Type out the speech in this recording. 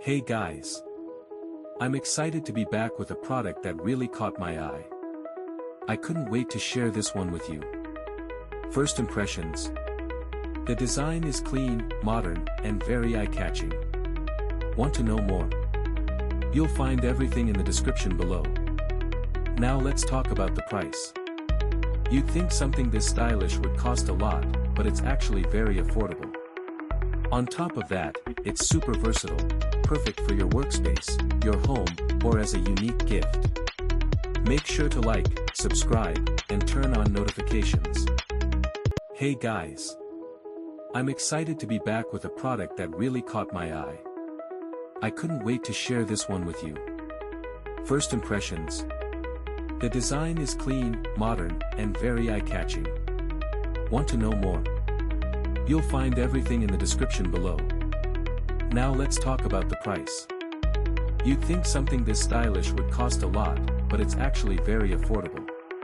Hey guys! I'm excited to be back with a product that really caught my eye. I couldn't wait to share this one with you. First impressions. The design is clean, modern, and very eye-catching. Want to know more? You'll find everything in the description below. Now let's talk about the price. You'd think something this stylish would cost a lot, but it's actually very affordable. On top of that, it's super versatile, perfect for your workspace, your home, or as a unique gift. Make sure to like, subscribe, and turn on notifications. Hey guys! I'm excited to be back with a product that really caught my eye. I couldn't wait to share this one with you. First impressions. The design is clean, modern, and very eye-catching. Want to know more? You'll find everything in the description below. Now let's talk about the price. You'd think something this stylish would cost a lot, but it's actually very affordable.